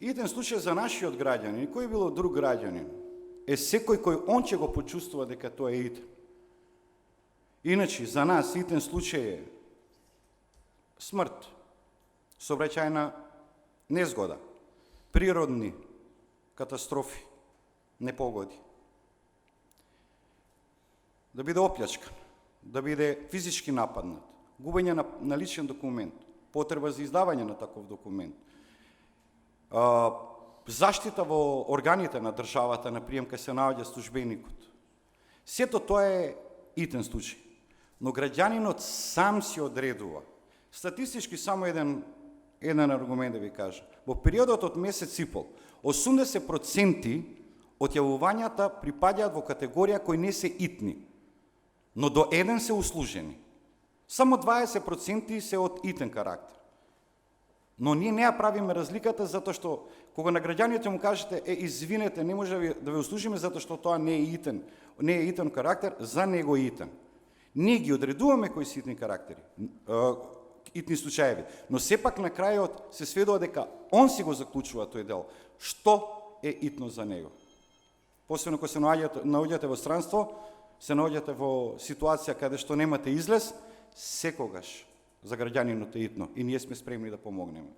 Итен случај за нашиот граѓанин, кој било друг граѓанин, е секој кој он ќе го почувствува дека тоа е итен. Иначе, за нас итен случај е смрт, сообраќајна незгода, природни катастрофи, непогоди. Да биде оплячкан, да биде физички нападнат, губење на личен документ, потреба за издавање на таков документ, заштита во органите на државата на прием кај се наоѓа службеникот. Сето тоа е итен случај. Но граѓанинот сам си одредува. Статистички само еден аргумент да ви кажа. Во периодот од месец и пол, 80% од јавувањата припаѓаат во категорија кои не се итни, но до еден се услужени. Само 20% се од итен карактер. Но ние не ја правиме разликата затоа што кога на граѓаните му кажете извинете, не може да ви услужиме затоа што тоа не е итен карактер, за него е итен. Ние ги одредуваме кои се итни карактери, итни случаеви, но сепак на крајот се сведува дека он си го заклучува тој дел. Што е итно за него? Посебно кога се наоѓате во странство, се наоѓате во ситуација каде што немате излез, секогаш за граѓанинот е итно и ние сме спремни да помогнеме.